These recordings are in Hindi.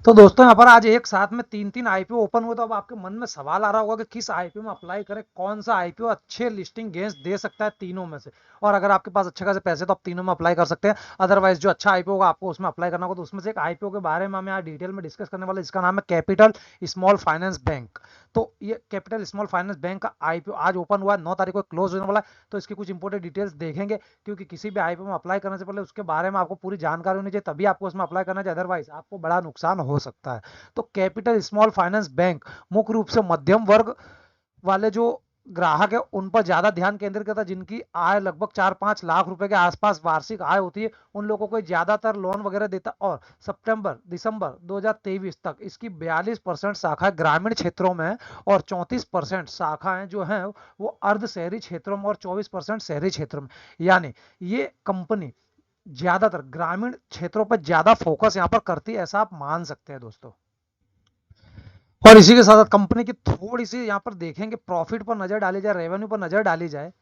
तो दोस्तों यहाँ पर आज एक साथ में तीन तीन आईपीओ ओपन हुए, तो अब आपके मन में सवाल आ रहा होगा कि किस आईपीओ में अप्लाई करें, कौन सा आईपीओ अच्छे लिस्टिंग गेंस दे सकता है तीनों में से। और अगर आपके पास अच्छे खासे पैसे तो आप तीनों में अप्लाई कर सकते हैं। अदरवाइज जो अच्छा आईपीओ होगा आपको उसमें अप्लाई करना होगा। तो उसमें से एक आईपीओ के बारे में हमें आज डिटेल में डिस्कस करने वाले, जिसका नाम है कैपिटल स्मॉल फाइनेंस बैंक। तो ये कैपिटल स्मॉल फाइनेंस बैंक का आईपीओ आज ओपन हुआ है, 9 तारीख को क्लोज होने वाला है। तो इसकी कुछ इंपोर्टेंट डिटेल्स देखेंगे, क्योंकि किसी भी आईपीओ में अप्लाई करने से पहले उसके बारे में आपको पूरी जानकारी होनी चाहिए, तभी आपको उसमें अप्लाई करना चाहिए। अदरवाइज आपको बड़ा नुकसान हो सकता है। तो कैपिटल स्मॉल फाइनेंस बैंक मुख्य रूप से मध्यम वर्ग वाले जो ग्राहक है उन पर ज्यादा ध्यान केंद्रित करता है, जिनकी आय लगभग 4-5 लाख रुपए के आसपास वार्षिक आय होती है। उन लोगों को ज्यादातर लोन वगैरह देता। और सितंबर दिसंबर 2023 तक इसकी 42% शाखाएं ग्रामीण क्षेत्रों में और 34% शाखाएं जो हैं वो अर्ध शहरी क्षेत्रों में और 24% शहरी क्षेत्रों में। यानी ये कंपनी ज्यादातर ग्रामीण क्षेत्रों पर ज्यादा फोकस यहाँ पर करती है, ऐसा आप मान सकते हैं दोस्तों। और इसी के साथ कंपनी की थोड़ी सी यहाँ पर देखेंगे, प्रॉफिट पर नजर डाली जाए, रेवेन्यू पर नजर डाली जाए,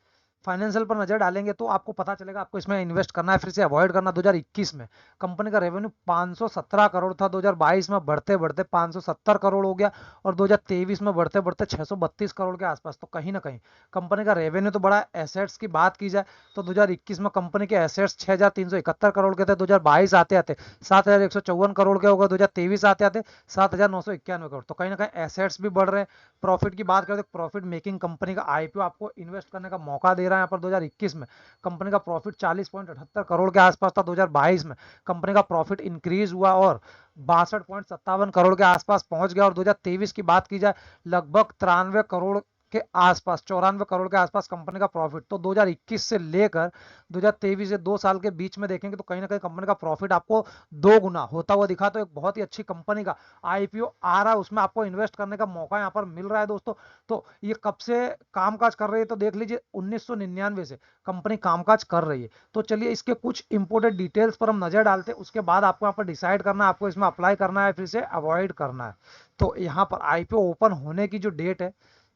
फाइनेंशियल पर नजर डालेंगे, तो आपको पता चलेगा आपको इसमें इन्वेस्ट करना है फिर से अवॉइड करना। 2021 में कंपनी का रेवेन्यू 517 करोड़ था, 2022 में बढ़ते बढ़ते 570 करोड़ हो गया, और 2023 में बढ़ते बढ़ते 632 करोड़ के आसपास। तो कहीं ना कहीं कंपनी का रेवेन्यू तो बड़ा। एसेट्स की बात की जाए तो 2021 में कंपनी के एसेट्स 6,371 करोड़ के थे, 2022 आते आते 7,154 करोड़ के हो गए, 2023 आते आते 7,991 करोड़। तो कहीं ना कहीं एसेट्स भी बढ़ रहे हैं। प्रॉफिट की बात करें तो प्रॉफिट मेकिंग कंपनी का आईपीओ आपको इन्वेस्ट करने का मौका दे रहा है। यहाँ पर 2021 में कंपनी का प्रॉफिट 40.78 करोड़ के आसपास था, 2022 में कंपनी का प्रॉफिट इंक्रीज हुआ और 62.57 करोड़ के आसपास पहुंच गया। और 2023 की बात की जाए लगभग 93 करोड़ के आसपास, 94 करोड़ के आसपास कंपनी का प्रॉफिट। तो 2021 से लेकर 2023 से 2 साल के बीच में देखेंगे तो कहीं ना कहीं कंपनी का प्रॉफिट आपको 2 गुना होता हुआ दिखा। तो एक बहुत ही अच्छी कंपनी का आईपीओ आ रहा है, उसमें आपको इन्वेस्ट करने का मौका यहाँ पर मिल रहा है दोस्तों। तो ये कब से कामकाज कर रही है, तो देख लीजिए 1999 से कंपनी कामकाज कर रही है। तो चलिए इसके कुछ इंपोर्टेंट डिटेल्स पर हम नजर डालते हैं, उसके बाद आपको यहाँ पर डिसाइड करना है आपको इसमें अप्लाई करना है फिर से अवॉइड करना है। तो यहाँ पर आईपीओ ओपन होने की जो डेट है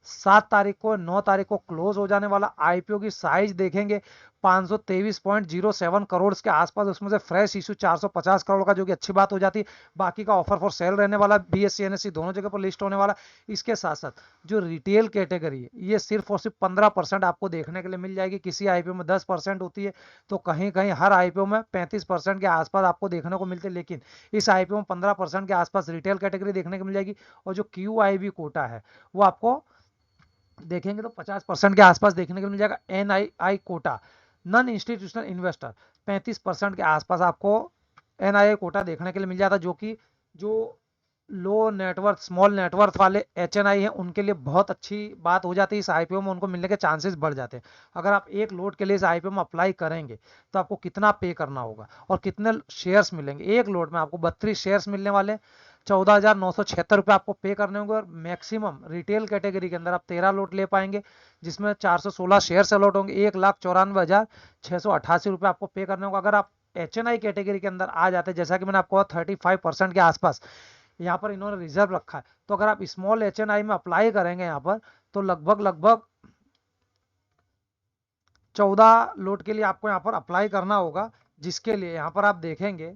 7 तारीख को, 9 तारीख को क्लोज हो जाने वाला। आईपीओ की साइज देखेंगे 523.07 करोड़ के आसपास, उसमें से फ्रेश इशू 450 करोड़ का, जो कि अच्छी बात हो जाती है। बाकी का ऑफर फॉर सेल रहने वाला, बीएससी एनएससी दोनों जगह पर लिस्ट होने वाला। इसके साथ साथ जो रिटेल कैटेगरी है ये सिर्फ और सिर्फ 15% आपको देखने के लिए मिल जाएगी। किसी आईपीओ में 10% होती है, तो कहीं कहीं हर आईपीओ में 35% के आसपास आपको देखने को मिलती है, लेकिन इस आईपीओ में 15% के आसपास रिटेल कैटेगरी देखने को मिल जाएगी। और जो क्यू आई बी कोटा है वो आपको देखेंगे तो 50% के आसपास देखने को मिल जाएगा। NII quota, non institutional investor, 35% के आसपास आपको एनआईआई कोटा देखने के लिए मिल जाता है, जो कि जो लो नेटवर्थ स्मॉल नेटवर्थ वाले एचएनआई हैं उनके लिए बहुत अच्छी बात हो जाती है। इस आईपीओ में उनको मिलने के चांसेस बढ़ जाते हैं। अगर आप एक लोड के लिए इस आईपीओ में अप्लाई करेंगे तो आपको कितना पे करना होगा और कितने शेयर्स मिलेंगे। एक लोड में आपको 32 शेयर्स मिलने वाले, 14,976 रुपये आपको पे करने होंगे। और मैक्सिमम रिटेल कैटेगरी के अंदर आप 13 लोट ले पाएंगे, जिसमें 416 शेयर अलॉट होंगे। 1,94,688 रुपये आपको पे करने होगा। अगर आप एचएनआई कैटेगरी के अंदर आ जाते हैं, जैसा कि मैंने आपको 35% के आसपास यहाँ पर इन्होंने रिजर्व रखा है, तो अगर आप स्मॉल एचएनआई में अप्लाई करेंगे यहाँ पर, तो लगभग लगभग 14 लोट के लिए आपको यहाँ पर अप्लाई करना होगा, जिसके लिए यहाँ पर आप देखेंगे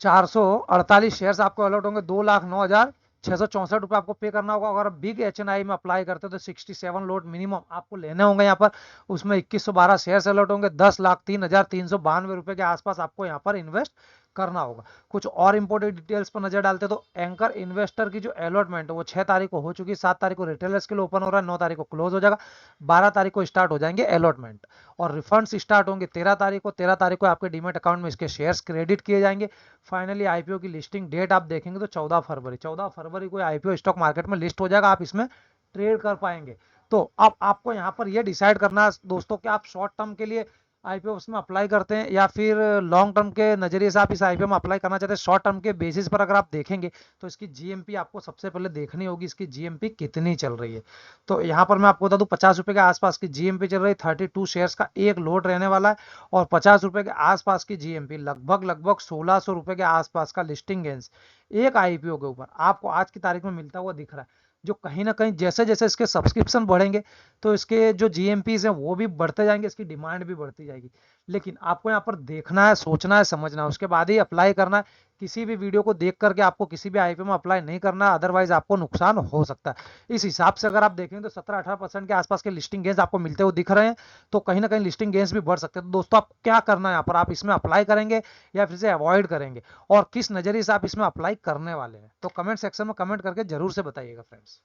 448 शेयर्स आपको अलॉट होंगे। 2,09,664 रुपये आपको पे करना होगा। अगर बिग एच एन आई में अप्लाई करते हो तो 67 लोट मिनिमम आपको लेने होंगे यहाँ पर। उसमें 2112 शेयर्स अलॉट होंगे। 10,03,392 रुपये के आसपास आपको यहाँ पर इन्वेस्ट करना होगा। कुछ और इंपोर्टेंट डिटेल्स पर नजर डालते तो एंकर इन्वेस्टर की जो अलॉटमेंट है वो 6 तारीख को हो चुकी है। 7 तारीख को रिटेलर्स के लिए ओपन हो रहा है, 9 तारीख को क्लोज हो जाएगा, 12 तारीख को स्टार्ट हो जाएंगे अलॉटमेंट। और रिफंड्स स्टार्ट होंगे 13 तारीख को। 13 तारीख को आपके डीमेट अकाउंट में इसके शेयर्स क्रेडिट किए जाएंगे। फाइनली आईपीओ की लिस्टिंग डेट आप देखेंगे तो 14 फरवरी, 14 फरवरी को आईपीओ स्टॉक मार्केट में लिस्ट हो जाएगा, आप इसमें ट्रेड कर पाएंगे। तो अब आपको यहाँ पर यह डिसाइड करना है दोस्तों कि आप शॉर्ट टर्म के लिए आईपीओ में अप्लाई करते हैं या फिर लॉन्ग टर्म के नजरिए से आप इस आईपीओ में अप्लाई करना चाहते हैं। शॉर्ट टर्म के बेसिस पर अगर आप देखेंगे तो इसकी जीएमपी आपको सबसे पहले देखनी होगी, इसकी जीएमपी कितनी चल रही है। तो यहाँ पर मैं आपको बता दूं 50 रुपए के आसपास की जीएमपी चल रही है। 32 शेयर्स का एक लोड रहने वाला है और 50 रुपए के आसपास की जीएमपी, लगभग लगभग 1600 रुपए के आसपास का लिस्टिंग गेंस एक आईपीओ के ऊपर आपको आज की तारीख में मिलता हुआ दिख रहा है। जो कहीं ना कहीं जैसे जैसे इसके सब्सक्रिप्शन बढ़ेंगे तो इसके जो जीएमपीज हैं वो भी बढ़ते जाएंगे, इसकी डिमांड भी बढ़ती जाएगी। लेकिन आपको यहाँ पर देखना है, सोचना है, समझना है, उसके बाद ही अप्लाई करना है। किसी भी वीडियो को देख करके आपको किसी भी आईपीओ में अप्लाई नहीं करना है, अदरवाइज आपको नुकसान हो सकता है। इस हिसाब से अगर आप देखें तो 17-18% के आसपास के लिस्टिंग गेंस आपको मिलते हुए दिख रहे हैं, तो कहीं ना कहीं लिस्टिंग गेंस भी बढ़ सकते हैं। तो दोस्तों आप क्या करना है यहाँ पर, आप इसमें अप्लाई करेंगे या फिर से अवॉइड करेंगे, और किस नजरिए से आप इसमें अप्लाई करने वाले हैं, तो कमेंट सेक्शन में कमेंट करके जरूर से बताइएगा फ्रेंड्स।